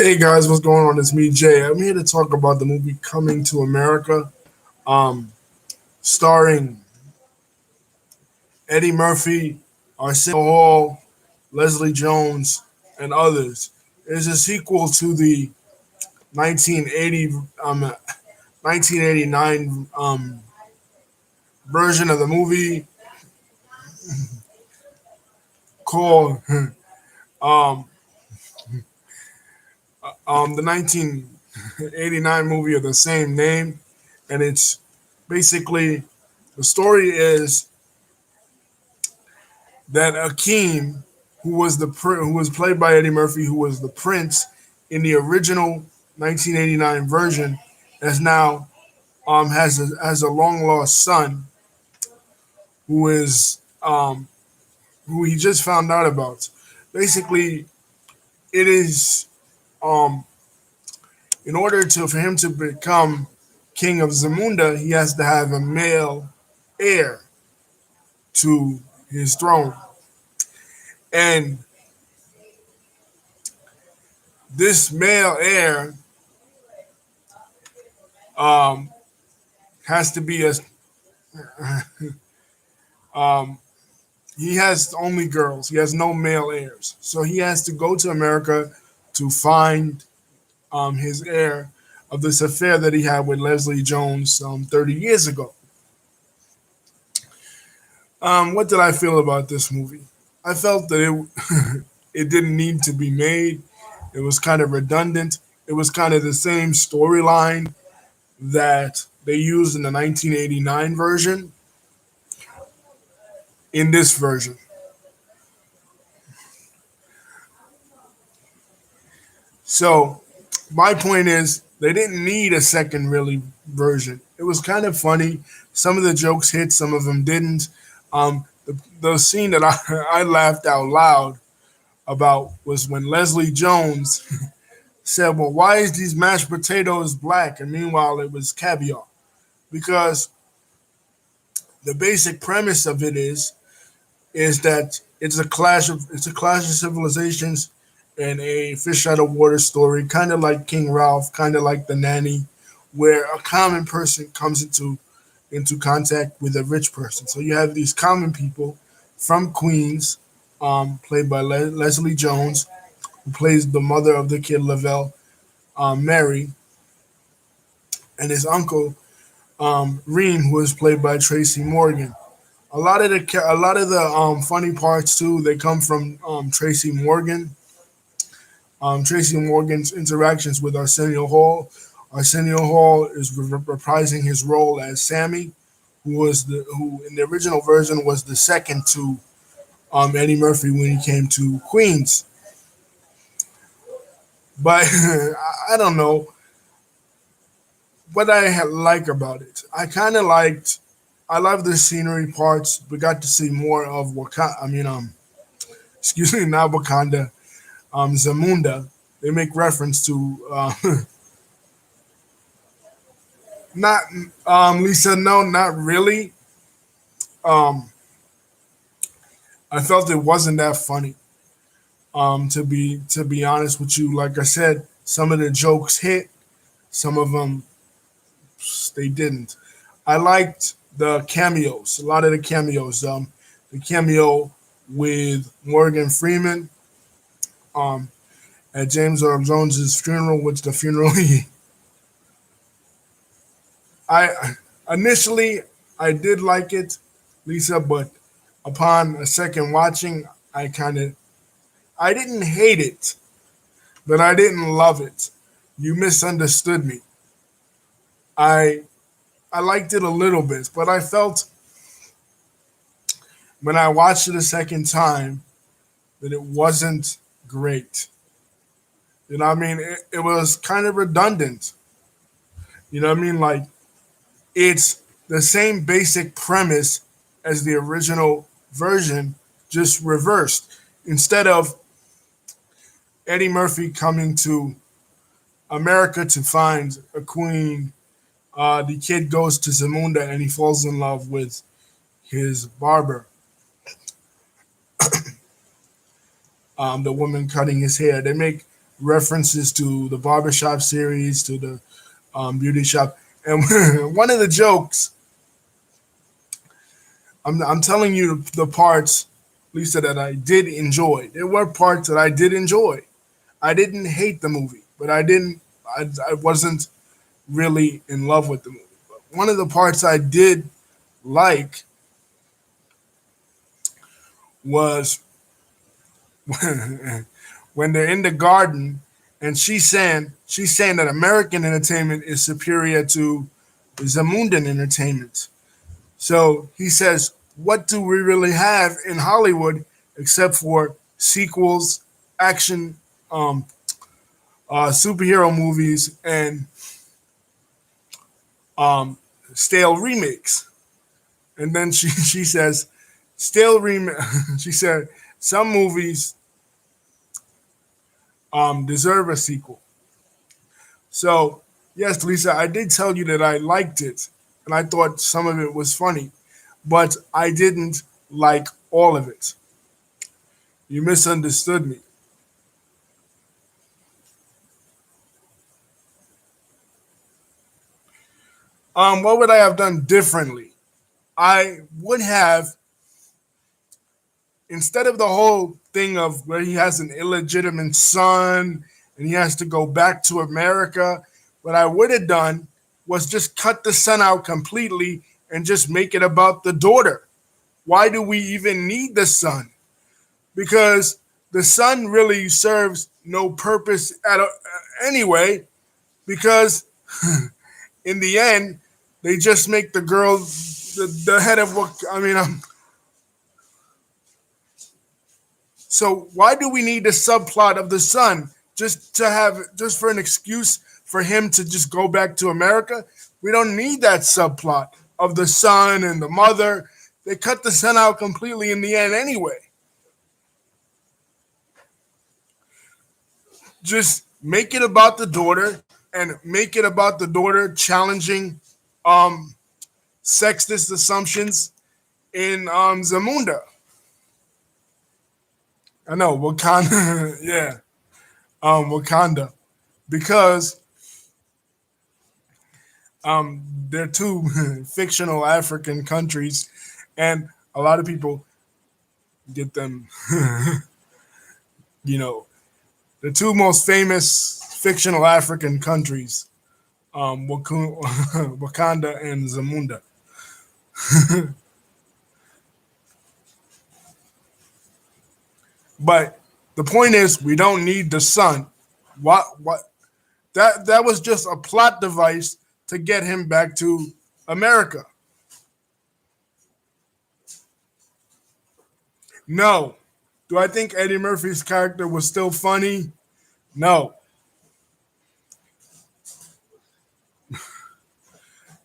Hey guys, what's going on? It's me, Jay. I'm here to talk about the movie Coming to America, um, starring Eddie Murphy, Arsenio Hall, Leslie Jones, and others. It's a sequel to the 1980, 1989 version of the movie called um, the 1989 movie of the same name, and it's basically the story is that Akeem, who was played by Eddie Murphy, who was the prince in the original 1989 version, has now has a long lost son who is who he just found out about. Basically, it is um, in order to for him to become king of Zamunda, he has to have a male heir to his throne, and this male heir um, has to be a um, he has only girls. He has no male heirs, so he has to go to America to find his heir of this affair that he had with Leslie Jones 30 years ago. What did I feel about this movie? I felt that it didn't need to be made. It was kind of redundant. It was kind of the same storyline that they used in the 1989 version in this version. So my point is they didn't need a second really version. It was kind of funny. Some of the jokes hit, some of them didn't. The scene that I laughed out loud about was when Leslie Jones said, "Well, why is these mashed potatoes black?" And meanwhile, it was caviar. Because the basic premise of it is that it's a clash of civilizations and a fish out of water story, kind of like King Ralph, kind of like The Nanny, where a common person comes into contact with a rich person. So you have these common people from Queens, played by Leslie Jones, who plays the mother of the kid Lavelle, Mary, and his uncle Reem, who is played by Tracy Morgan. A lot of the funny parts too, they come from Tracy Morgan. Tracy Morgan's interactions with Arsenio Hall. Arsenio Hall is reprising his role as Sammy, who in the original version was the second to Eddie Murphy when he came to Queens. But I don't know what like about it. I love the scenery parts. We got to see more of Wakanda. Excuse me, not Wakanda. Zamunda. They make reference to not Lisa. No, not really. Um, I felt it wasn't that funny. To be honest with you, like I said, some of the jokes hit, some of them they didn't. I liked the cameos, a lot of the cameos. The cameo with Morgan Freeman um, at James Earl Jones's funeral, which the funeral I initially I did like it, Lisa, but upon a second watching, I didn't hate it, but I didn't love it. You misunderstood me. I I liked it a little bit, but I felt when I watched it a second time that it wasn't great. You know what I mean? It was kind of redundant. You know what I mean? Like it's the same basic premise as the original version, just reversed. Instead of Eddie Murphy coming to America to find a queen, the kid goes to Zamunda and he falls in love with his barber, the woman cutting his hair. They make references to the barbershop series, to the beauty shop. And one of the jokes, I'm telling you the parts, Lisa, that I did enjoy. There were parts that I did enjoy. I didn't hate the movie, but I wasn't really in love with the movie. But one of the parts I did like was when they're in the garden and she's saying that American entertainment is superior to Zamundan entertainment. So he says, what do we really have in Hollywood except for sequels, action, um, superhero movies, and um, stale remakes? And then she says, stale remake. She said, some movies deserve a sequel. So, yes, Lisa, I did tell you that I liked it, and I thought some of it was funny, but I didn't like all of it. You misunderstood me. What would I have done differently? I would have, instead of the whole thing of where he has an illegitimate son and he has to go back to America, what I would have done was just cut the son out completely and just make it about the daughter. Why do we even need the son? Because the son really serves no purpose anyway, because in the end, they just make the girl the head of what I mean. So why do we need the subplot of the son just for an excuse for him to just go back to America? We don't need that subplot of the son and the mother. They cut the son out completely in the end anyway. Just make it about the daughter and make it about the daughter challenging um, sexist assumptions in Zamunda. I know Wakanda, yeah, Wakanda, because they're two fictional African countries, and a lot of people get them, you know, the two most famous fictional African countries, Wakanda and Zamunda. But the point is, we don't need the sun. What that was just a plot device to get him back to America. No. Do I think Eddie Murphy's character was still funny? No,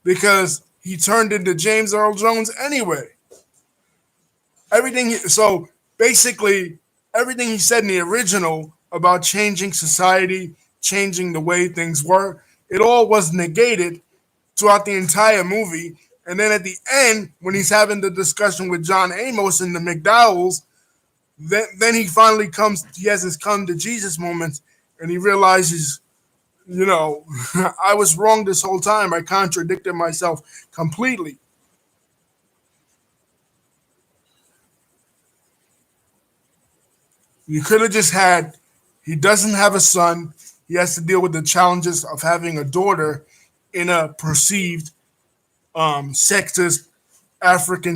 because he turned into James Earl Jones anyway. So basically everything he said in the original about changing society, changing the way things were, it all was negated throughout the entire movie. And then at the end, when he's having the discussion with John Amos and the McDowells, then he finally he has his come to Jesus moment, and he realizes, you know, I was wrong this whole time. I contradicted myself completely. You could have just had, he doesn't have a son. He has to deal with the challenges of having a daughter in a perceived sexist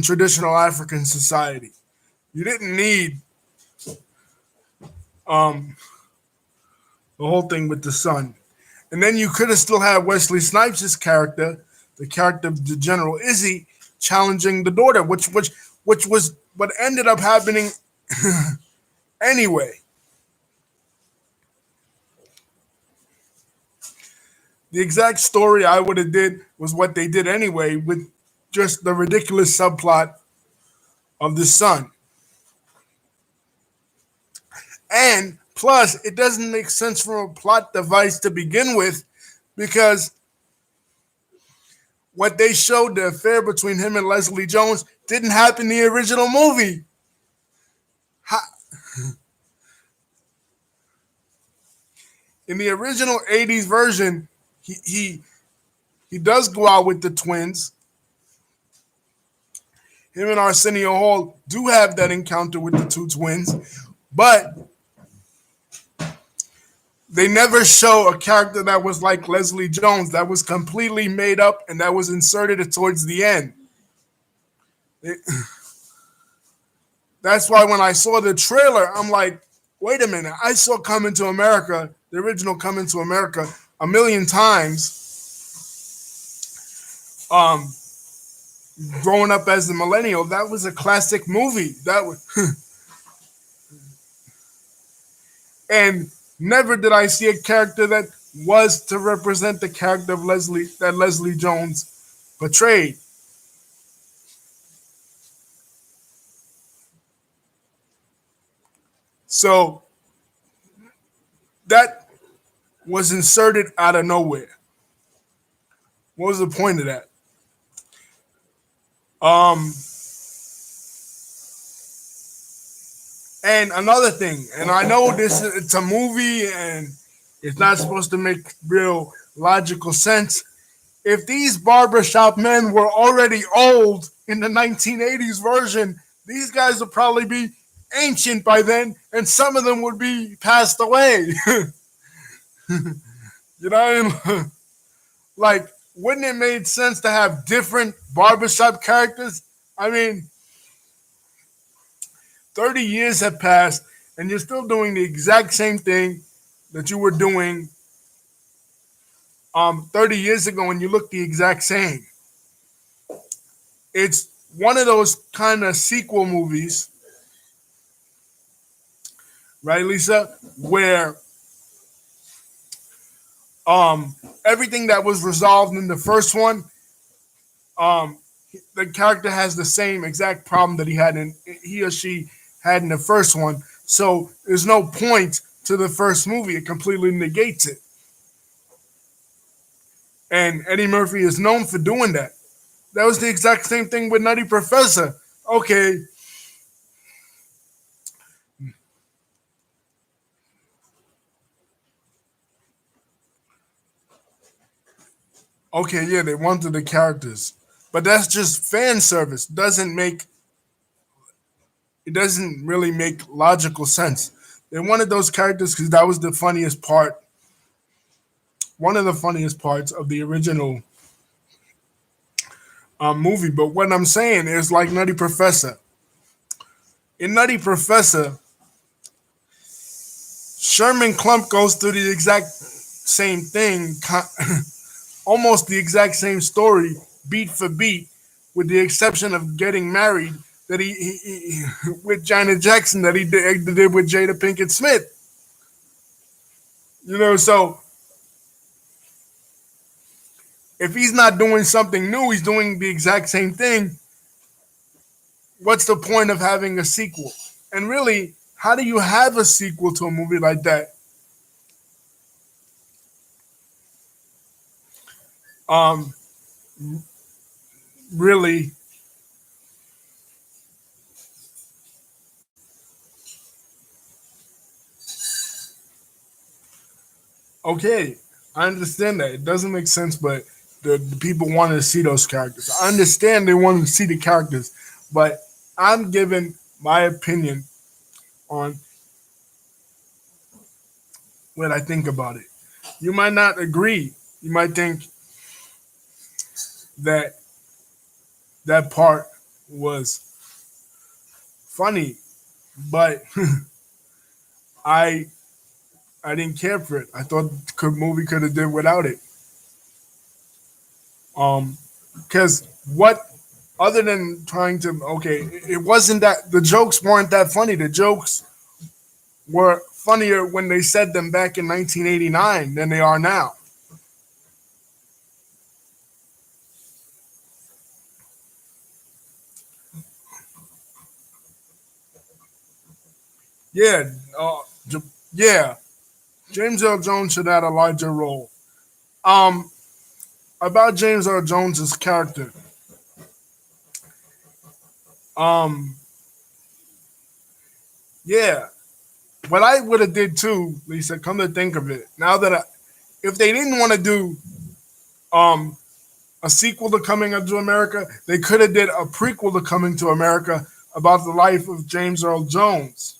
traditional African society. You didn't need um, the whole thing with the son. And then you could have still had Wesley Snipes' character, the character of the General Izzy, challenging the daughter, which was what ended up happening anyway. The exact story I would have did was what they did anyway, with just the ridiculous subplot of the son. And plus, it doesn't make sense from a plot device to begin with, because what they showed, the affair between him and Leslie Jones, didn't happen in the original movie. How, In the original '80s version, he does go out with the twins. Him and Arsenio Hall do have that encounter with the two twins, but they never show a character that was like Leslie Jones, that was completely made up and that was inserted towards the end. It, that's why when I saw the trailer, I'm like, wait a minute, I saw Coming to America, the original Coming to America, a million times. Um, Growing up as a millennial, that was a classic movie. That was, and never did I see a character that was to represent the character of Leslie Jones portrayed. So that was inserted out of nowhere. What was the point of that? Um, and another thing, and I know it's a movie and it's not supposed to make real logical sense. If these barbershop men were already old in the 1980s version, these guys would probably be ancient by then, and some of them would be passed away. You know, like, wouldn't it make sense to have different barbershop characters? I mean, 30 years have passed, and you're still doing the exact same thing that you were doing 30 years ago, and you look the exact same. It's one of those kind of sequel movies, right, Lisa, where everything that was resolved in the first one, um, the character has the same exact problem that he or she had in the first one. So there's no point to the first movie. It completely negates it. And Eddie Murphy is known for doing that. That was the exact same thing with Nutty Professor. Okay, yeah, they wanted the characters, but that's just fan service. It doesn't really make logical sense. They wanted those characters because that was the funniest part, one of the funniest parts of the original movie. But what I'm saying is, like Nutty Professor. In Nutty Professor, Sherman Klump goes through the exact same thing, almost the exact same story, beat for beat, with the exception of getting married that he with Janet Jackson that he did with Jada Pinkett Smith. You know, so if he's not doing something new, he's doing the exact same thing. What's the point of having a sequel? And really, how do you have a sequel to a movie like that? Um, Really, okay, I understand that. It doesn't make sense, but the people wanted to see those characters. I understand they wanted to see the characters, but I'm giving my opinion on what I think about it. You might not agree. You might think that that part was funny, but I I didn't care for it. I thought the movie could have did without it. Um, because what other than trying to it wasn't that the jokes weren't that funny. The jokes were funnier when they said them back in 1989 than they are now. Yeah, yeah. James Earl Jones should have a larger role. Um, about James Earl Jones's character. Um, yeah, what I would have did too, Lisa. Come to think of it, now that if they didn't want to do um a sequel to Coming to America, they could have did a prequel to Coming to America about the life of James Earl Jones.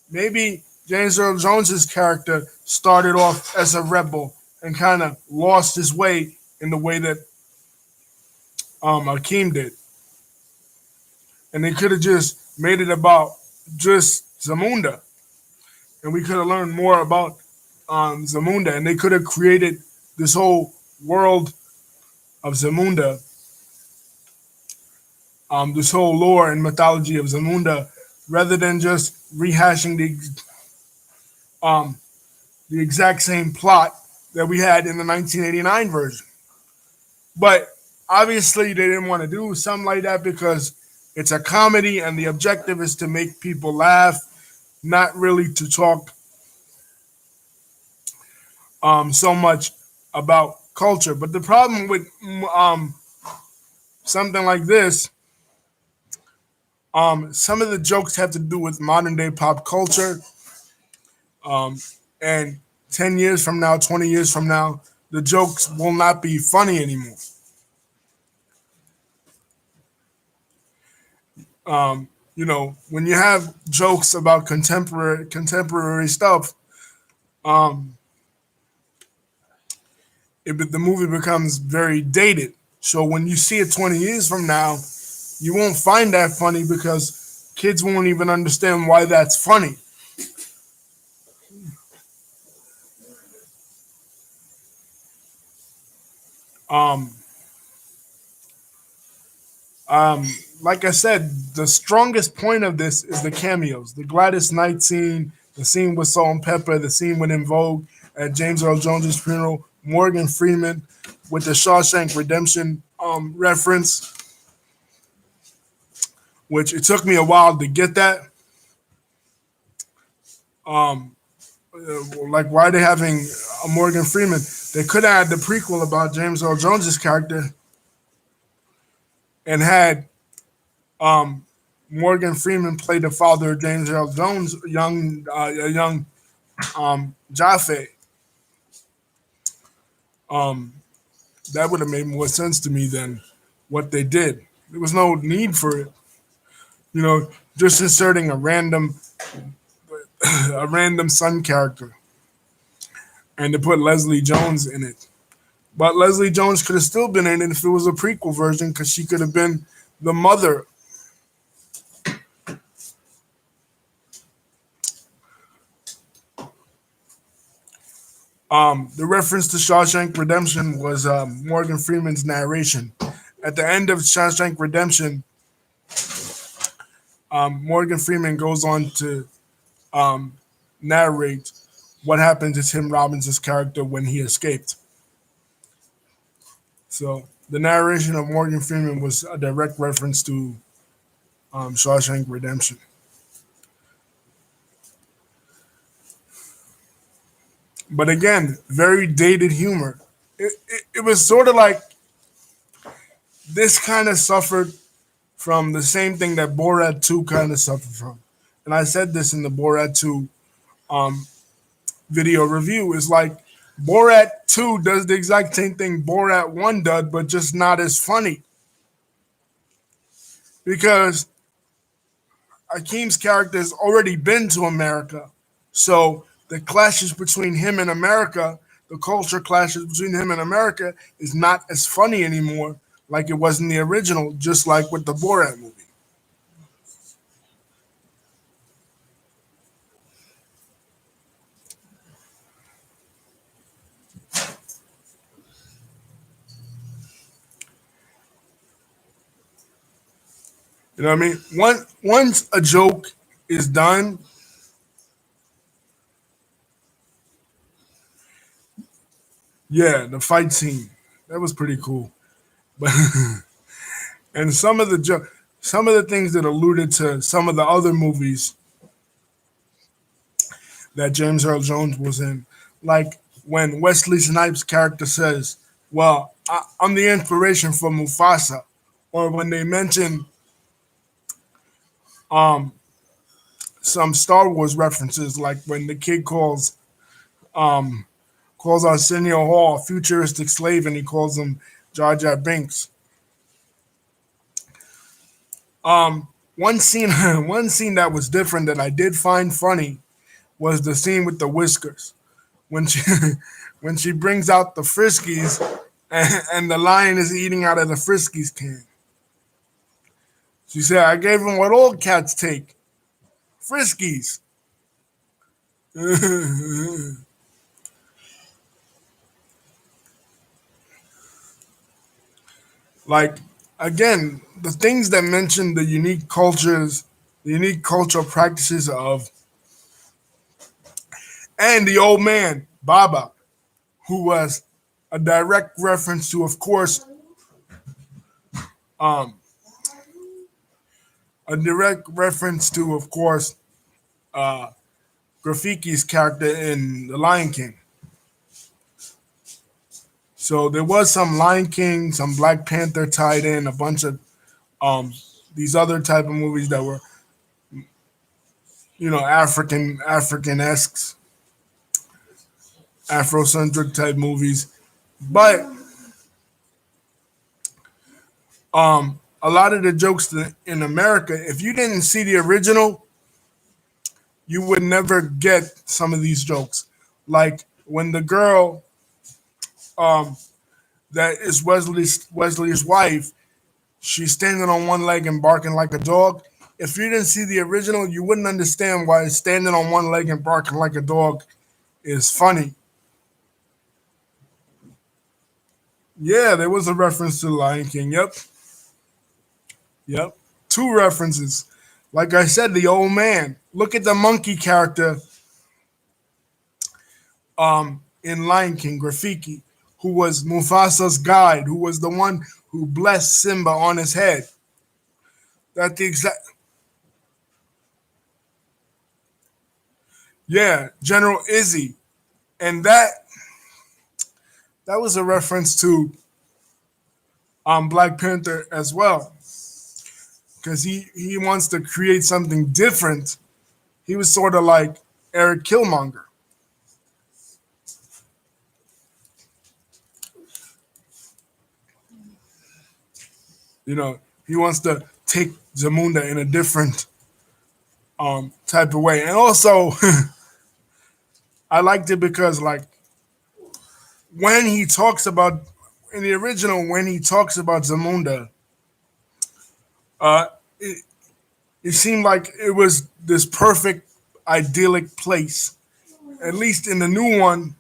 Maybe James Earl Jones's character started off as a rebel and kind of lost his way in the way that Akeem did, and they could have just made it about just Zamunda, and we could have learned more about Zamunda, and they could have created this whole world of Zamunda, this whole lore and mythology of Zamunda, rather than just rehashing um, the exact same plot that we had in the 1989 version. But obviously, they didn't want to do something like that because it's a comedy, and the objective is to make people laugh, not really to talk so much about culture. But the problem with something like this, some of the jokes have to do with modern day pop culture, um, and 10 years from now, 20 years from now, the jokes will not be funny anymore. When you have jokes about contemporary stuff, um, the movie becomes very dated. So when you see it 20 years from now, you won't find that funny because kids won't even understand why that's funny. Um, um, like I said, the strongest point of this is the cameos. The Gladys Knight scene, the scene with Salt and Pepper, the scene with In Vogue at James Earl Jones's funeral, Morgan Freeman with the Shawshank Redemption reference, which it took me a while to get that. Um, like, why are they having a Morgan Freeman? They could have had the prequel about James Earl Jones's character and had um, Morgan Freeman play the father of James Earl Jones, young Jaffe. Um, that would have made more sense to me than what they did. There was no need for it. Just inserting a random son character and to put Leslie Jones in it. But Leslie Jones could have still been in it if it was a prequel version because she could have been the mother. The reference to Shawshank Redemption was Morgan Freeman's narration. At the end of Shawshank Redemption, Morgan Freeman goes on to narrate what happened to Tim Robbins' character when he escaped. So the narration of Morgan Freeman was a direct reference to Shawshank Redemption. But again, very dated humor. It was sort of like this kind of suffered from the same thing that Borat 2 kind of suffered from. And I said this in the Borat 2 um, video review. Is like Borat 2 does the exact same thing Borat 1 did, but just not as funny. Because Akeem's character has already been to America. So the clashes between him and America, the culture clashes between him and America, is not as funny anymore like it was in the original, just like with the Borat movie. You know what I mean? Once a joke is done, yeah, the fight scene that was pretty cool. But and some of the things that alluded to some of the other movies that James Earl Jones was in, like when Wesley Snipes' character says, "Well, I'm the inspiration for Mufasa," or when they mention um, some Star Wars references, like when the kid calls Arsenio Hall a futuristic slave, and he calls him Jar Jar Binks. One scene, one scene that was different that I did find funny was the scene with the whiskers when she when she brings out the Friskies, and the lion is eating out of the Friskies can. She said, "I gave him what old cats take, Friskies." Like, again, the things that mention the unique cultures, the unique cultural practices of, and the old man Baba, who was a direct reference to, of course, um, a direct reference to, of course, uh, Grafiki's character in The Lion King. So there was some Lion King, some Black Panther tied in, a bunch of um, these other type of movies that were, African esque, Afrocentric type movies. But a lot of the jokes in America, if you didn't see the original, you would never get some of these jokes. Like when the girl um, that is Wesley's wife, she's standing on one leg and barking like a dog. If you didn't see the original, you wouldn't understand why standing on one leg and barking like a dog is funny. Yeah, there was a reference to Lion King. Yep. Yep. Two references. Like I said, the old man. Look at the monkey character in Lion King, Rafiki, who was Mufasa's guide, who was the one who blessed Simba on his head. That the exact Yeah, General Izzy. And that was a reference to Black Panther as well. Because he wants to create something different. He was sort of like Eric Killmonger. He wants to take Zamunda in a different type of way. And also, I liked it because, like, when he talks about, in the original, when he talks about Zamunda, uh, it, it seemed like it was this perfect, idyllic place. At least in the new one,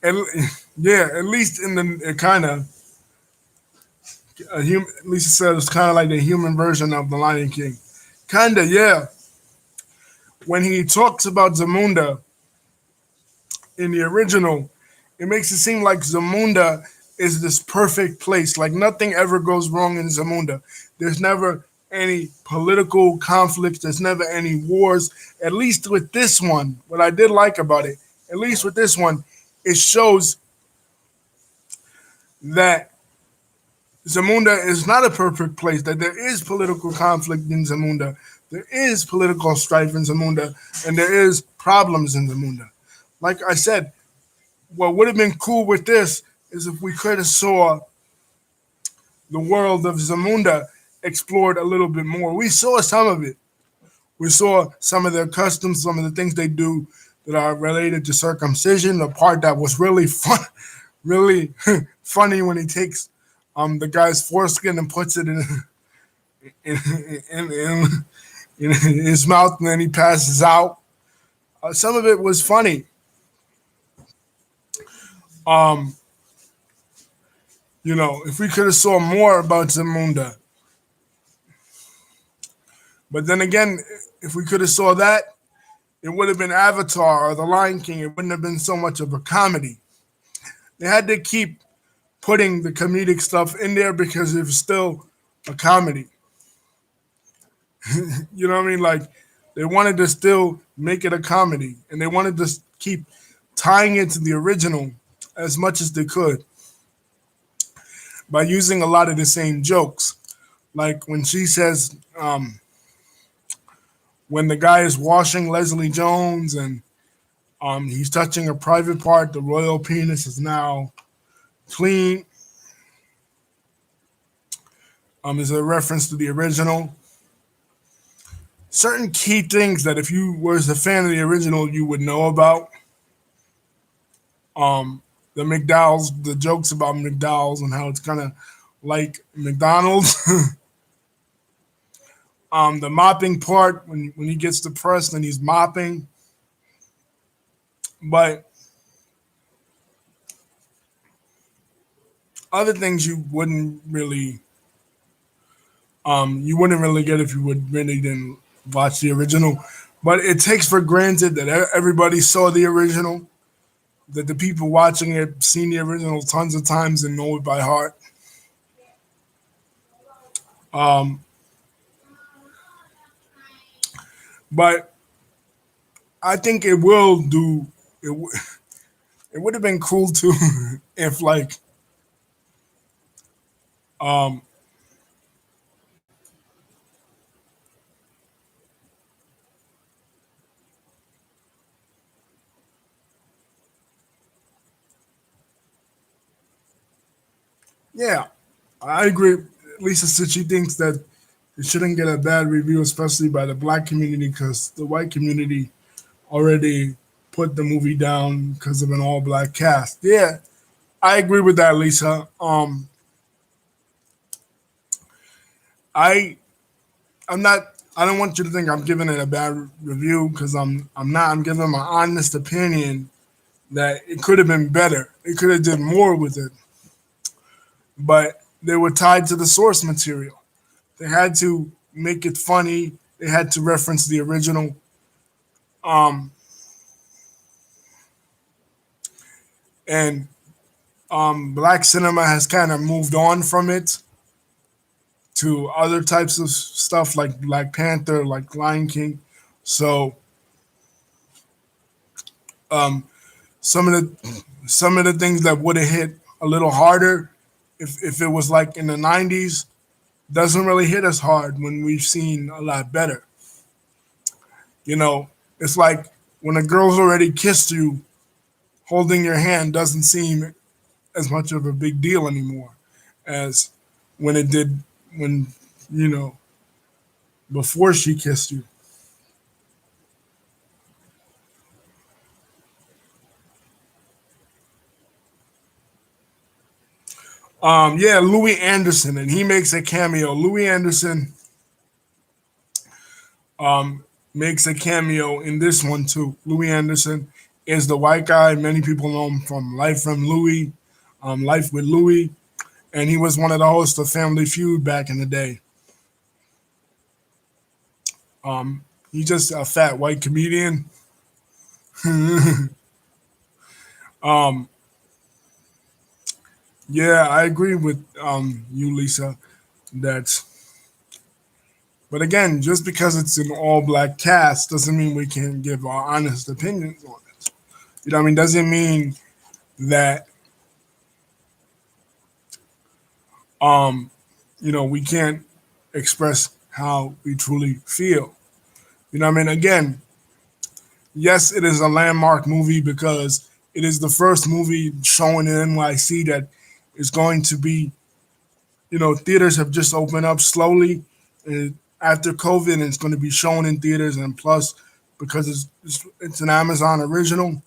at, yeah, at least in the kind of, at least it said it's kind of like the human version of the Lion King. Kinda, yeah. When he talks about Zamunda in the original, it makes it seem like Zamunda is this perfect place. Like nothing ever goes wrong in Zamunda. There's never any political conflicts. There's never any wars. At least with this one, what I did like about it, at least with this one, it shows that Zamunda is not a perfect place, that there is political conflict in Zamunda, there is political strife in Zamunda, and there is problems in Zamunda. Like I said, what would have been cool with this is if we could have saw the world of Zamunda explored a little bit more. We saw some of it. We saw some of their customs, some of the things they do that are related to circumcision. The part that was really fun, really funny when he takes the guy's foreskin and puts it in, in, in, in his mouth, and then he passes out. Some of it was funny. Um, if we could have saw more about Zamunda, but then again, if we could have saw that, it would have been Avatar or The Lion King. It wouldn't have been so much of a comedy. They had to keep putting the comedic stuff in there because it was still a comedy. You know what I mean? Like they wanted to still make it a comedy, and they wanted to keep tying it to the original as much as they could by using a lot of the same jokes. Like when she says, when the guy is washing Leslie Jones and he's touching a private part, the royal penis is now clean. Is a reference to the original. Certain key things that if you was a fan of the original, you would know about. The McDowell's, the jokes about McDowell's and how it's kind of like McDonald's. The mopping part when he gets depressed and he's mopping. But other things you wouldn't really get if you would really didn't watch the original. But it takes for granted that everybody saw the original, that the people watching it seen the original tons of times and know it by heart. Um, but I think it will do. It would have been cool too if like um, yeah, I agree. Lisa said she thinks that it shouldn't get a bad review, especially by the black community, because the white community already put the movie down because of an all black cast. Yeah, I agree with that, Lisa. I I'm not. I don't want you to think I'm giving it a bad review because I'm not. I'm giving my honest opinion that it could have been better. It could have did more with it, but they were tied to the source material. They had to make it funny. They had to reference the original. Um, and Black cinema has kind of moved on from it to other types of stuff like Black Panther, like Lion King. So um, some of the things that would have hit a little harder if it was like in the 90s doesn't really hit us hard when we've seen a lot better. You know, it's like when a girl's already kissed you, holding your hand doesn't seem as much of a big deal anymore as when it did when, you know, before she kissed you. Yeah, Louis Anderson, and he makes a cameo. Louis Anderson makes a cameo in this one too. Louis Anderson is the white guy. Many people know him from Life with Louis, and he was one of the hosts of Family Feud back in the day. He's just a fat white comedian. um, yeah, I agree with you, Lisa. That, but again, just because it's an all black cast doesn't mean we can't give our honest opinions on it. You know what I mean? Doesn't mean that um, we can't express how we truly feel. You know what I mean? Again, yes, it is a landmark movie because it is the first movie shown in NYC that is going to be, theaters have just opened up slowly after COVID, and it's going to be shown in theaters. And plus, because it's an Amazon original,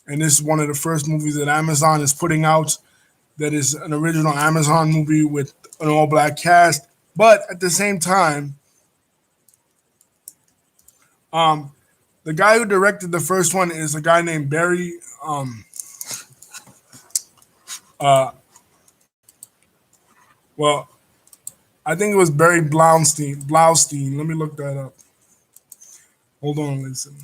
and this is one of the first movies that Amazon is putting out that is an original Amazon movie with an all black cast. But at the same time, um, the guy who directed the first one is a guy named Barry. Uh, well, I think it was Barry Blaustein. Blaustein. Let me look that up. Hold on, listen.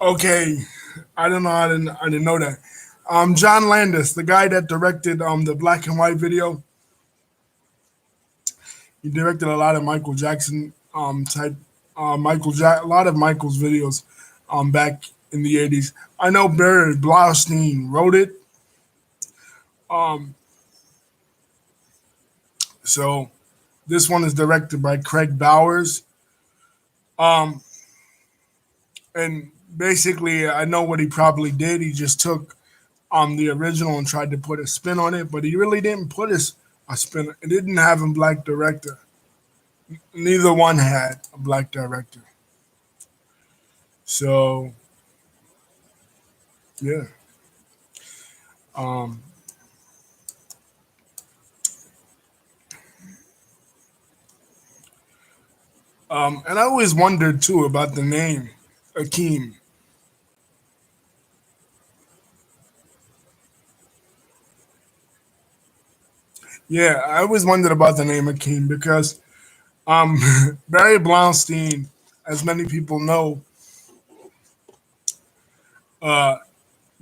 Okay, I don't know. I didn't know that. John Landis, the guy that directed the black and white video, he directed a lot of Michael Jackson type a lot of Michael's videos back in the 80s. I know Barry Blaustein wrote it. Um, so this one is directed by Craig Bowers. Um, and basically, I know what he probably did. He just took the original and tried to put a spin on it, but he really didn't put a spin. It didn't have a black director. Neither one had a black director. So yeah. Um, and I always wondered too about the name Akeem. Yeah, I always wondered about the name Akeem because um, Barry Blaustein, as many people know, uh,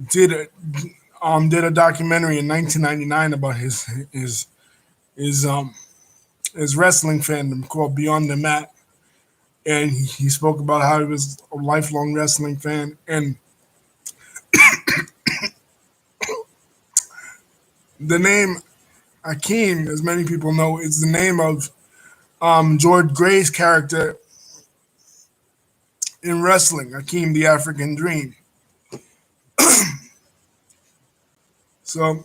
did a, did a documentary in 1999 about his his wrestling fandom called Beyond the Mat, and he spoke about how he was a lifelong wrestling fan. And the name Akeem, as many people know, is the name of George Gray's character in wrestling, Akeem the African Dream. So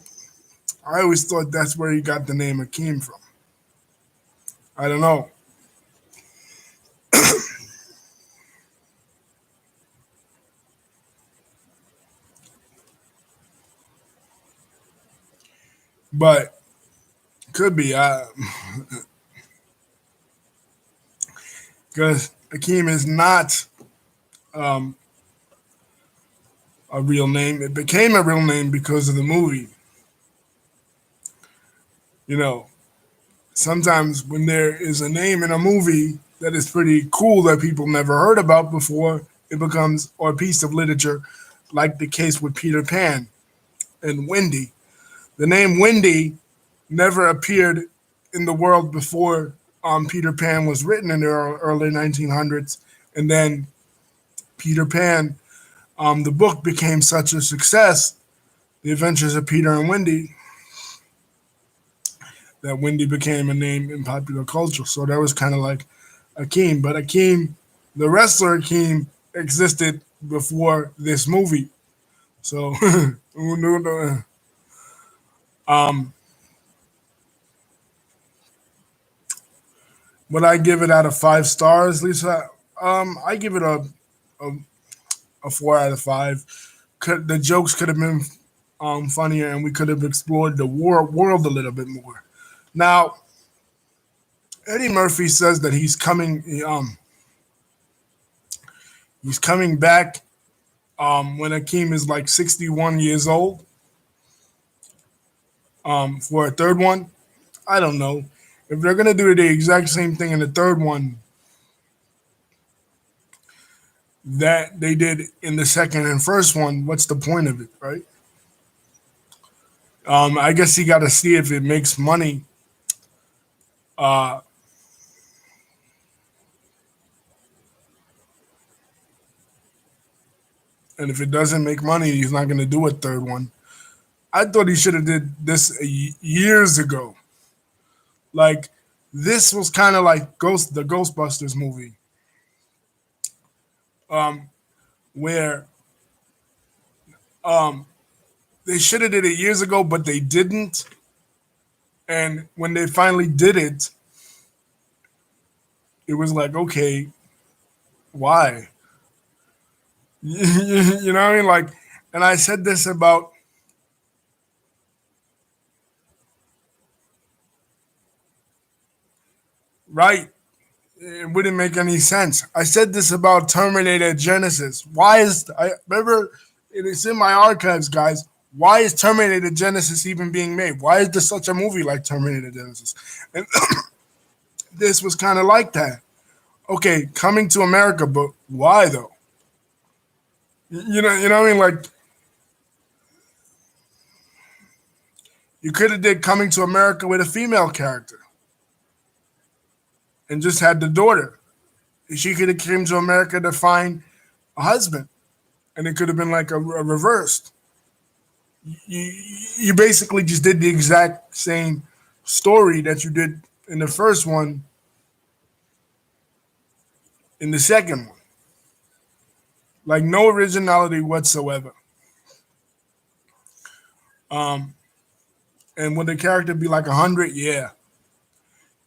I always thought that's where he got the name Akeem from. I don't know, but could be because Akeem is not um, a real name. It became a real name because of the movie. You know, sometimes when there is a name in a movie that is pretty cool that people never heard about before, it becomes or a piece of literature, like the case with Peter Pan and Wendy. The name Wendy never appeared in the world before Peter Pan was written in the early 1900s, and then Peter Pan, the book became such a success, The Adventures of Peter and Wendy, that Wendy became a name in popular culture. So that was kind of like Akeem. But Akeem, the wrestler Akeem, existed before this movie. So, um, would I give it out of 5 stars, Lisa? I give it a, a 4 out of 5. The jokes could have been funnier, and we could have explored the world a little bit more. Now, Eddie Murphy says that he's coming back when Akeem is like 61 years old for a third one. I don't know. If they're gonna do the exact same thing in the third one that they did in the second and first one, what's the point of it, right? I guess you got to see if it makes money. Uh, and if it doesn't make money, he's not gonna do a third one. I thought he should have did this years ago. Like this was kind of like the Ghostbusters movie, um, where um, they should have did it years ago, but they didn't. And when they finally did it, it was like, okay, why? You know what I mean? Like, and I said this about right. It wouldn't make any sense. I said this about Terminator Genesis. Why is I remember it's in my archives, guys. Why is Terminator Genesis even being made? Why is there such a movie like Terminator Genesis? And this was kind of like that. Okay, coming to America, but why though? You know what I mean? Like you could have did Coming to America with a female character and just had the daughter. She could have came to America to find a husband, and it could have been like a reversed. You you basically just did the exact same story that you did in the first one in the second one. Like no originality whatsoever. Um, and would the character be like 100? Yeah,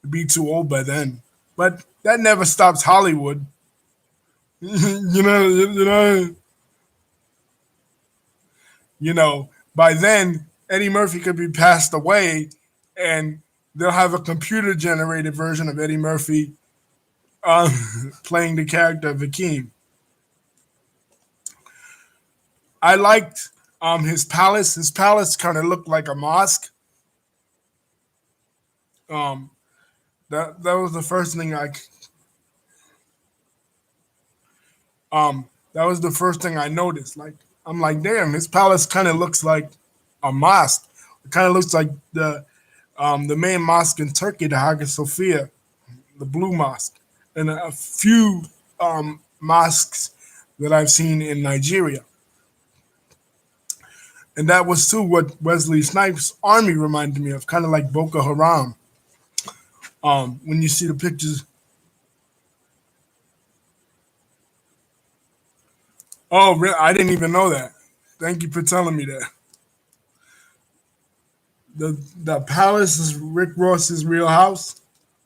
it'd be too old by then. But that never stops Hollywood. You know. By then Eddie Murphy could be passed away, and they'll have a computer generated version of Eddie Murphy um, playing the character of Hakeem. I liked his palace. His palace kind of looked like a mosque. Um, that was the first thing that was the first thing I noticed. Like I'm like, damn, his palace kind of looks like a mosque. It kind of looks like the main mosque in Turkey, the Hagia Sophia, the Blue Mosque, and a few mosques that I've seen in Nigeria. And that was too what Wesley Snipes' army reminded me of, kind of like Boko Haram. When you see the pictures, oh, really? I didn't even know that. Thank you for telling me that. The palace is Rick Ross's real house.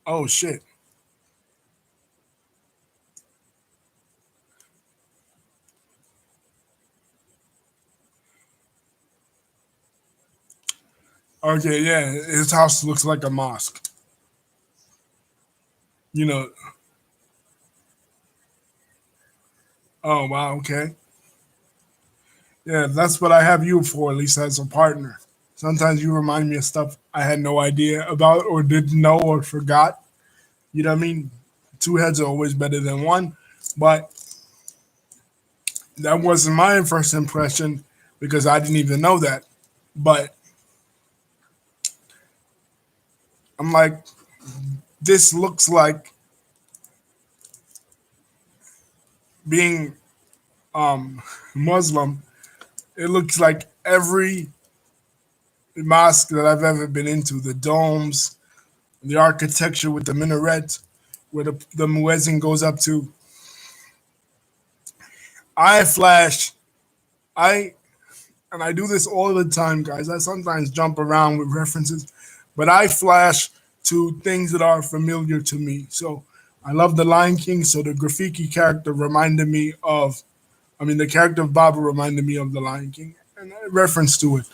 Oh shit. Okay, yeah, his house looks like a mosque. You know. Oh wow. Okay. Yeah, that's what I have you for, at least as a partner. Sometimes you remind me of stuff I had no idea about or didn't know or forgot. You know what I mean? Two heads are always better than one. But that wasn't my first impression because I didn't even know that. But I'm like, this looks like being Muslim. It looks like every mosque that I've ever been into, the domes, the architecture with the minarets, where the muezzin goes up to. I flash, I, and I do this all the time, guys. I sometimes jump around with references, but I flash to things that are familiar to me. So I love The Lion King, so the Grafiki character reminded me of, I mean, the character of Baba reminded me of The Lion King, and a reference to it.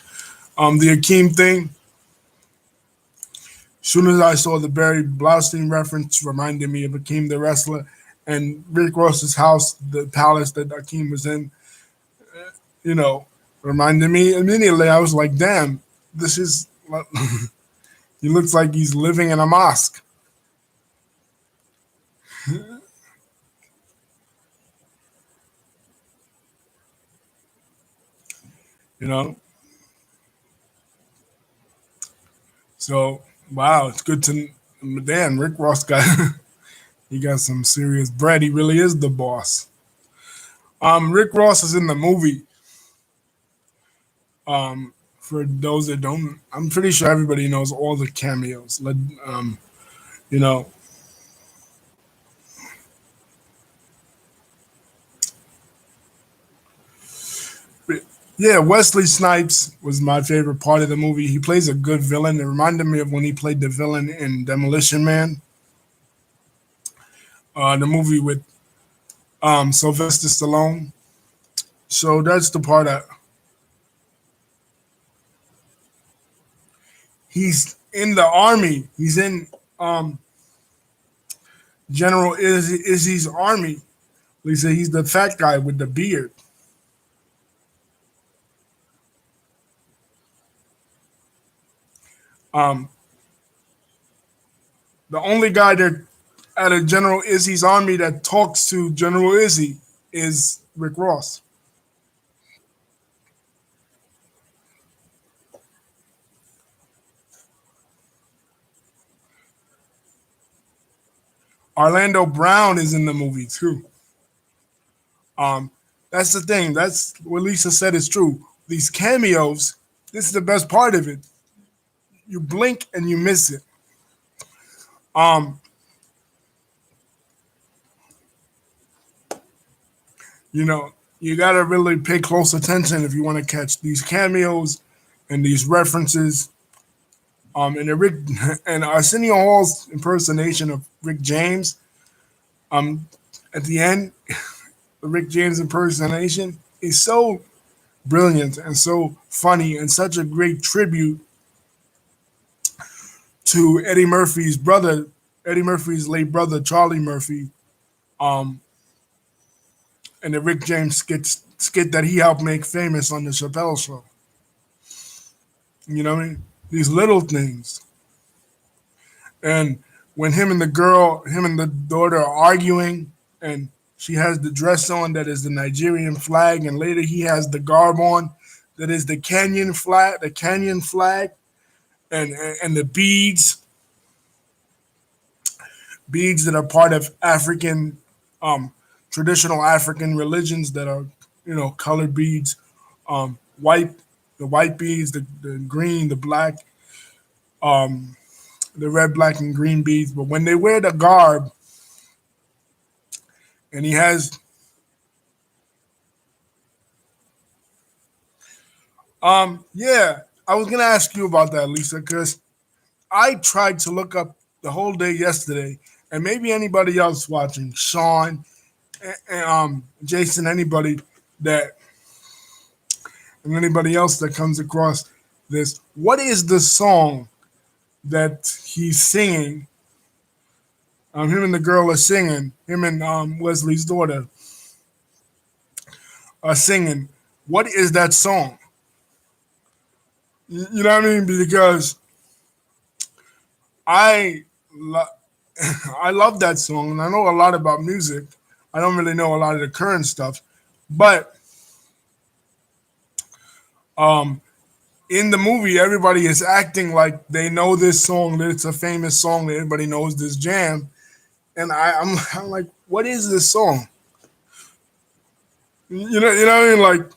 The Akeem thing, as soon as I saw the Barry Blaustein reference, reminded me of Akeem the wrestler, and Rick Ross's house, the palace that Akeem was in, you know, reminded me immediately. I was like, damn, this is, he looks like he's living in a mosque, you know? So, wow, it's good to, damn, Rick Ross got, he got some serious bread. He really is the boss. Rick Ross is in the movie. For those that don't, I'm pretty sure everybody knows all the cameos. You know, yeah, Wesley Snipes was my favorite part of the movie. He plays a good villain. It reminded me of when he played the villain in Demolition Man, the movie with Sylvester Stallone. So that's the part that he's in the army. He's in um, General Izzy's army. Lisa, he's the fat guy with the beard. Um, the only guy that out of General Izzy's army that talks to General Izzy is Rick Ross. Orlando Brown is in the movie too. Um, that's the thing. That's what Lisa said is true. These cameos, this is the best part of it. You blink and you miss it. Um, you know, you gotta really pay close attention if you want to catch these cameos and these references. And the Rick and Arsenio Hall's impersonation of Rick James. Um, at the end, the Rick James impersonation is so brilliant and so funny and such a great tribute to Eddie Murphy's brother, Eddie Murphy's late brother, Charlie Murphy, um, and the Rick James skit that he helped make famous on the Chappelle Show. You know what I mean? These little things. And when him and the daughter are arguing, and she has the dress on that is the Nigerian flag, and later he has the garb on that is the Canyon flag, and the beads that are part of African, traditional African religions that are, colored beads, white, the white beads, the green, the black, um, the red, black, and green beads. But when they wear the garb, and he has, yeah, I was gonna ask you about that, Lisa, because I tried to look up the whole day yesterday, and maybe anybody else watching, Sean, Jason, that anybody else that comes across this. What is the song that he's singing? Him and the girl are singing. Him and Wesley's daughter are singing. What is that song? You know what I mean? Because I lo- I love that song, and I know a lot about music. I don't really know a lot of the current stuff, but um, in the movie, everybody is acting like they know this song, that it's a famous song, that everybody knows this jam, and I'm like, what is this song? You know what I mean? Like,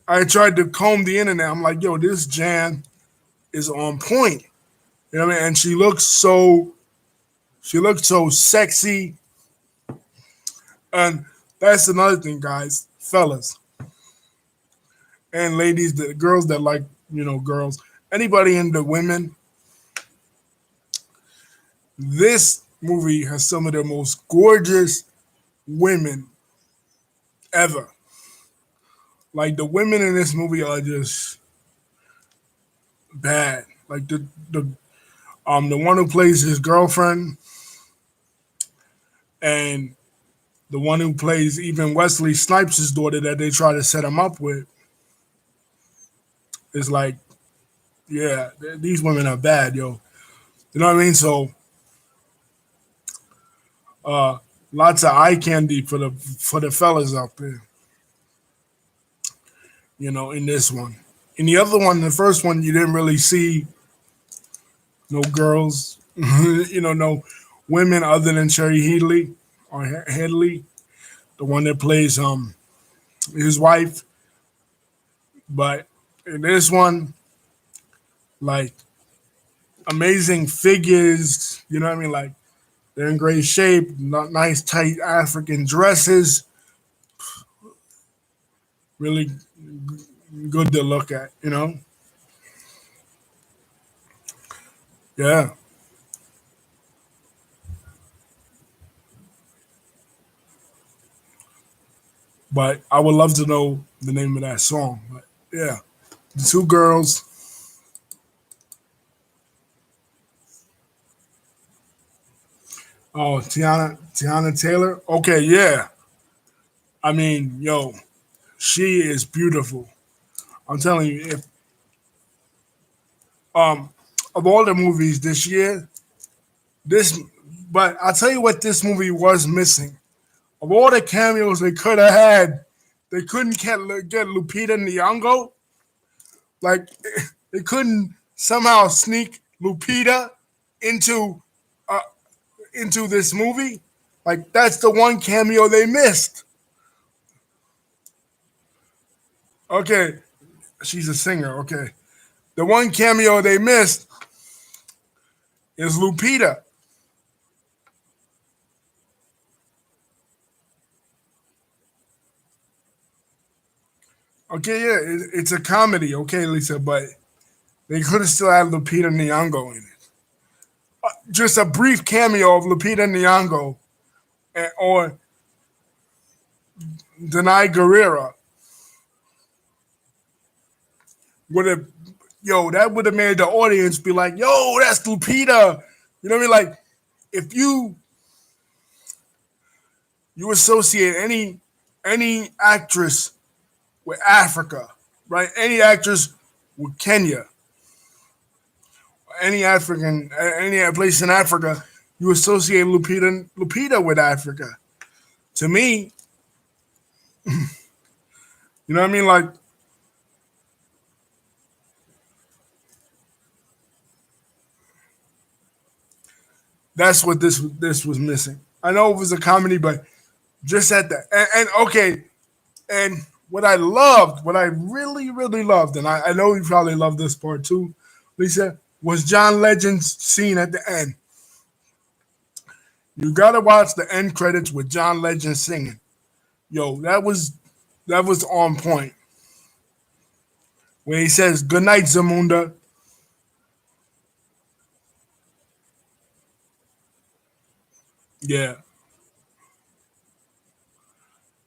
I tried to comb the internet. I'm like, yo, this jam is on point. You know what I mean? And she looked so sexy. And that's another thing, guys, fellas and ladies, the girls that like, girls, anybody into women. This movie has some of the most gorgeous women ever. Like the women in this movie are just bad. Like the one who plays his girlfriend, and the one who plays even Wesley Snipes' daughter that they try to set him up with is like, yeah, these women are bad, yo. You know what I mean? So, uh, lots of eye candy for the fellas out there. In this one. In the other one, the first one, you didn't really see no girls, no women other than Cherry Headley or Headley, the one that plays his wife. But in this one, like amazing figures, you know what I mean? Like they're in great shape, nice tight African dresses, really good to look at. Yeah. But I would love to know the name of that song. But yeah, the two girls. Oh, Tiana Taylor. Okay, yeah. I mean, yo, she is beautiful. I'm telling you, if um of all the movies this year, this but I'll tell you what this movie was missing. Of all the cameos they could have had, they couldn't get Lupita Nyong'o. Like they couldn't somehow sneak Lupita into uh, into this movie, like that's the one cameo they missed. Okay, she's a singer. Okay, the one cameo they missed is Lupita. Okay, yeah, it's a comedy. Okay, Lisa, but they could have still had Lupita Nyong'o in it. Just a brief cameo of Lupita Nyong'o or Denai Guerrera would have, yo, that would have made the audience be like, yo, that's Lupita. You know what I mean? Like, if you associate any actress with Africa, right? Any actress with Kenya, any place in Africa, you associate Lupita with Africa. To me, you know what I mean? Like, that's what this was missing. I know it was a comedy, but just at the and okay, and what I loved, what I really really loved, and I know you probably love this part too, Lisa, was John Legend's scene at the end. You gotta watch the end credits with John Legend singing. Yo, that was on point. When he says "Good night, Zamunda," yeah,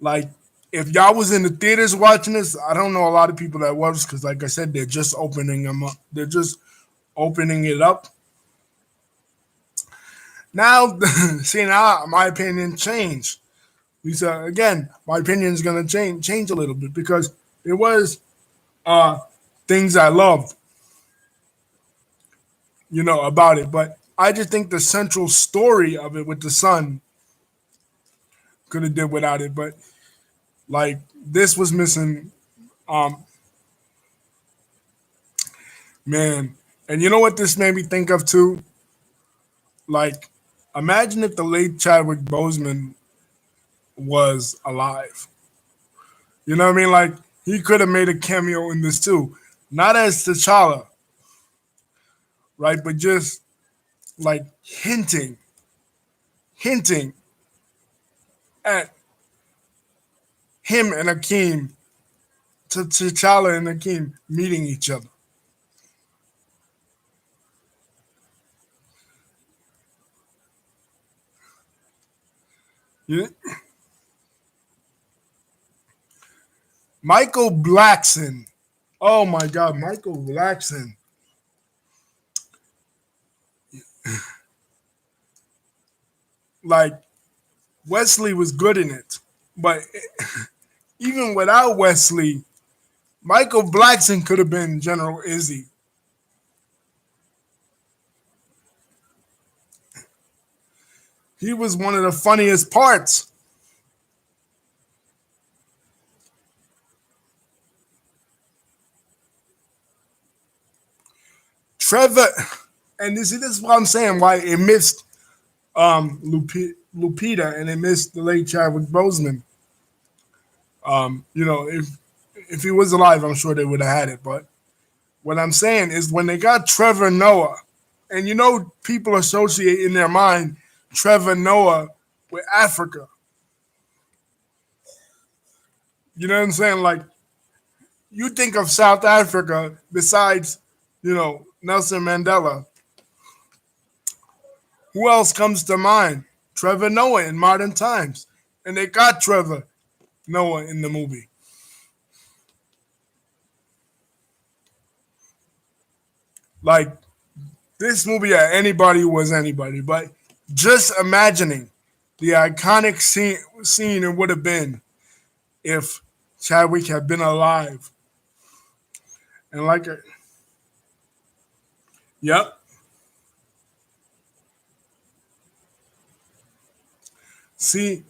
like if y'all was in the theaters watching this, I don't know a lot of people that was because, like I said, they're just opening them up. They're just opening it up now. See now, my opinion changed. Lisa, again, my opinion is gonna change a little bit because it was uh things I loved, about it, but I just think the central story of it with the son could have did without it. But like this was missing, um, man. And you know what this made me think of too? Like, imagine if the late Chadwick Boseman was alive. You know what I mean? Like he could have made a cameo in this too, not as T'Challa, right? But just like hinting at him and Akeem, to T'Challa and Akeem meeting each other. Yeah. Michael Blackson. Oh my God, Michael Blackson. Like Wesley was good in it, but even without Wesley, Michael Blackson could have been General Izzy. He was one of the funniest parts. Trevor, and this is what I'm saying. Why it missed Lupita and it missed the late Chadwick Boseman. If he was alive, I'm sure they would have had it. But what I'm saying is when they got Trevor Noah, and people associate in their mind Trevor Noah with Africa. You know what I'm saying? Like you think of South Africa besides, Nelson Mandela. Who else comes to mind? Trevor Noah in modern times. And they got Trevor Noah in the movie. Like this movie, anybody was anybody, but just imagining the iconic scene it would have been if Chadwick had been alive. And yep. See,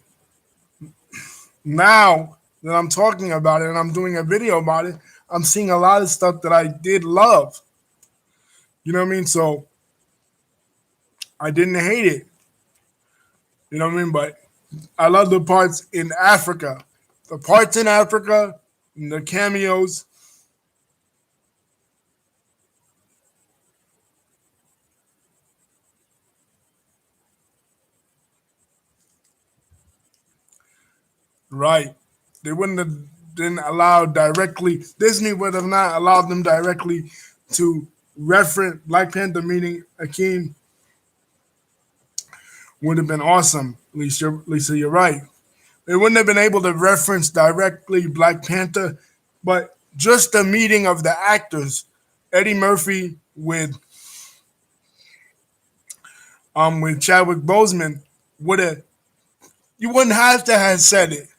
now that I'm talking about it and I'm doing a video about it, I'm seeing a lot of stuff that I did love. You know what I mean? So I didn't hate it. You know what I mean? But I love the parts in Africa. The parts in Africa, the cameos, right? They wouldn't have been allowed directly. Disney would have not allowed them directly to reference Black Panther meeting Akeem. Would have been awesome. Lisa, you're right. They wouldn't have been able to reference directly Black Panther, but just the meeting of the actors, Eddie Murphy with Chadwick Boseman, would have you wouldn't have to have said it.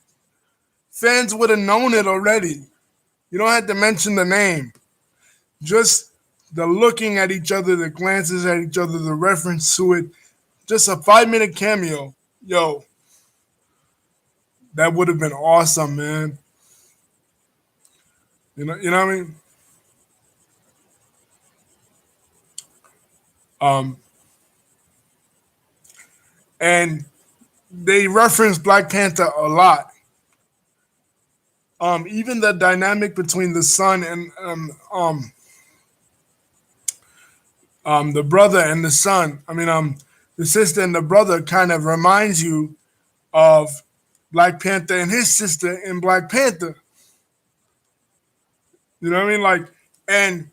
Fans would have known it already. You don't have to mention the name. Just the looking at each other, the glances at each other, the reference to it. Just a 5 minute cameo. Yo, that would have been awesome, man. You know what I mean? Um, and they reference Black Panther a lot. Even the dynamic between the son and the brother and the son. The sister and the brother kind of reminds you of Black Panther and his sister in Black Panther. You know what I mean? And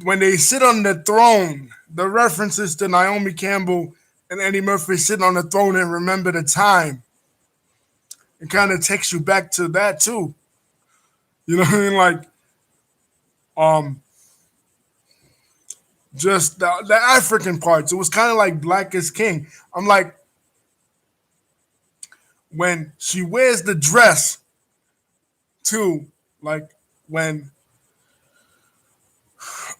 when they sit on the throne, the references to Naomi Campbell and Eddie Murphy sitting on the throne and remember the time, it kind of takes you back to that too. You know what I mean? Um, just the African parts. It was kind of like Black is King. I'm like, when she wears the dress too, like when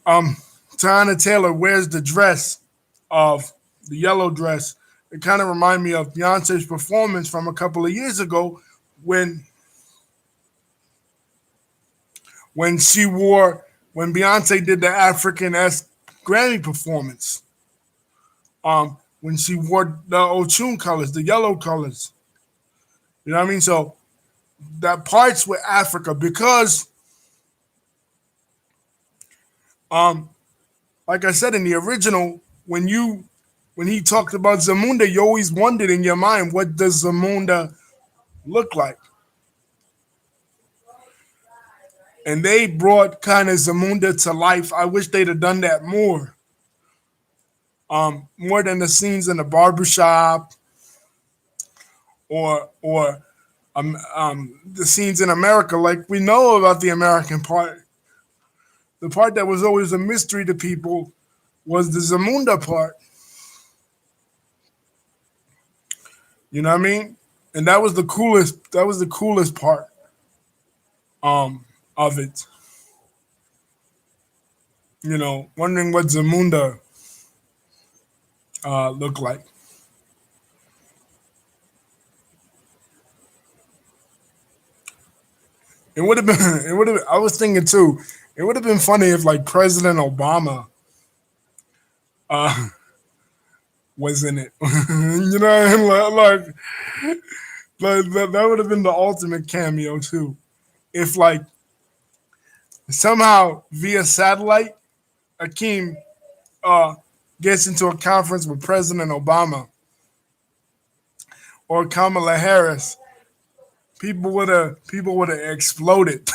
um Tiana Taylor wears the dress of the yellow dress, it kind of remind me of Beyonce's performance from a couple of years ago when she wore when Beyonce did the African esque Grammy performance. When she wore the Ochun colors, the yellow colors. You know what I mean? So that parts with Africa because um like I said in the original, when he talked about Zamunda, you always wondered in your mind, what does Zamunda look like? And they brought kind of Zamunda to life. I wish they'd have done that more. More than the scenes in the barbershop or the scenes in America. Like we know about the American part. The part that was always a mystery to people was the Zamunda part. You know what I mean? And that was the coolest. That was the coolest part of it. Wondering what Zamunda looked like. It would have been. It would have. I was thinking too. It would have been funny if like President Obama uh, was in it. You know, like that would have been the ultimate cameo too. If like somehow via satellite, Akeem uh, gets into a conference with President Obama or Kamala Harris, people would have exploded.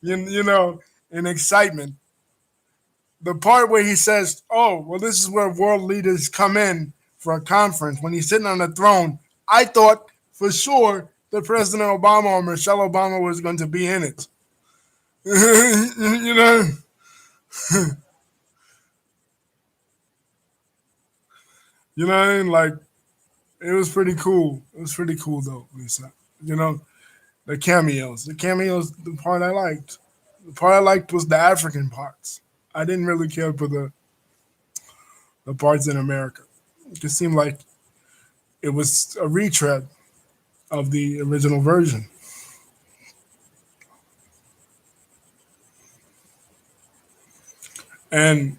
You know, in excitement. The part where he says, "Oh, well, this is where world leaders come in for a conference." When he's sitting on the throne, I thought for sure that President Obama or Michelle Obama was going to be in it. you know, you know, what I mean? Like it was pretty cool. It was pretty cool though, Lisa. You know, the cameos. The cameos. The part I liked. The part I liked was the African parts. I didn't really care for the parts in America. It just seemed like it was a retread of the original version. And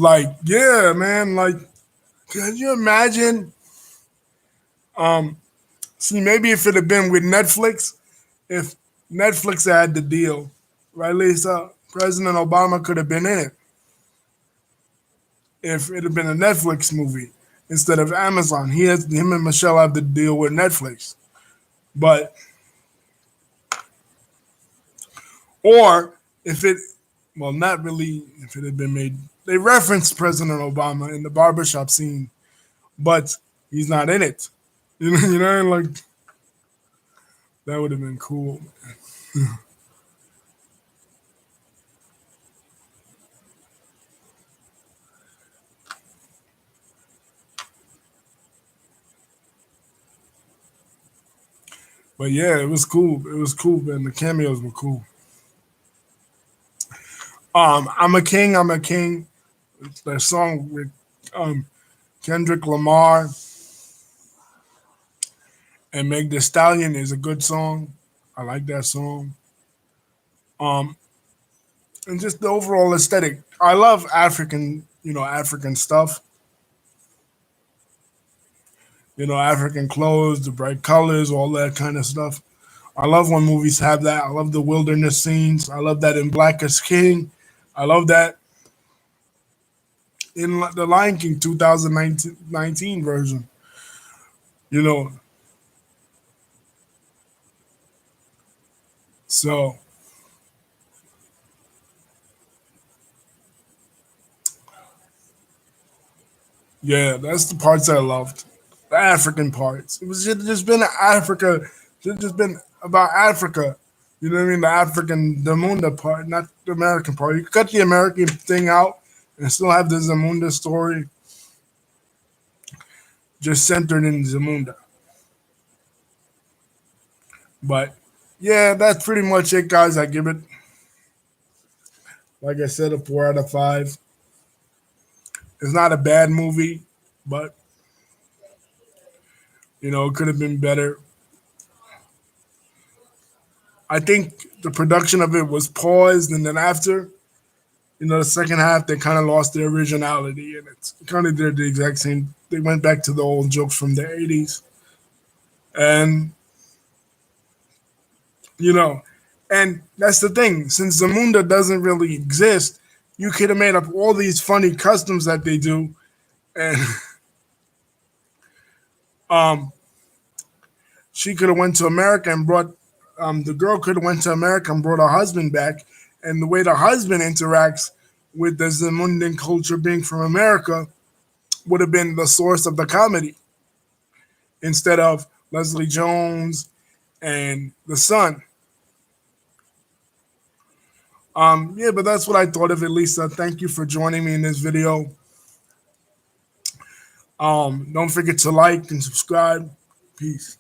Like, yeah, man. Like, can you imagine? Um, See, maybe if it had been with Netflix, if Netflix had the deal, right, Lisa? President Obama could have been in it if it had been a Netflix movie instead of Amazon. Him and Michelle have the deal with Netflix, but or if it, well, not really. If it had been made, they referenced President Obama in the barbershop scene, but he's not in it. Like that would have been cool. But yeah, it was cool. It was cool, and the cameos were cool. I'm a king. I'm a king. That song with um, Kendrick Lamar and Meg Thee Stallion is a good song. I like that song. Um, and just the overall aesthetic. I love African, African stuff. African clothes, the bright colors, all that kind of stuff. I love when movies have that. I love the wilderness scenes. I love that in Black as King. I love that in the Lion King 2019 version. You know, so yeah, that's the parts I loved. The African parts. It was just been Africa. It just been about Africa. You know what I mean? The African, the Munda part, not the American part. You cut the American thing out and still have the Zamunda story just centered in Zamunda. But yeah, that's pretty much it, guys. I give it, like I said, a 4 out of 5. It's not a bad movie, but it could have been better. I think the production of it was paused, and then after, the second half, they kind of lost their originality, and it's kind of did the exact same. They went back to the old jokes from the '80s, and you know, and that's the thing. Since Zamunda doesn't really exist, you could have made up all these funny customs that they do, and um, she could have went to America and brought. The girl could have went to America and brought her husband back, and the way the husband interacts with the Zamundan culture being from America would have been the source of the comedy instead of Leslie Jones and the son. Yeah, but that's what I thought of it, Lisa. Thank you for joining me in this video. Don't forget to like and subscribe. Peace.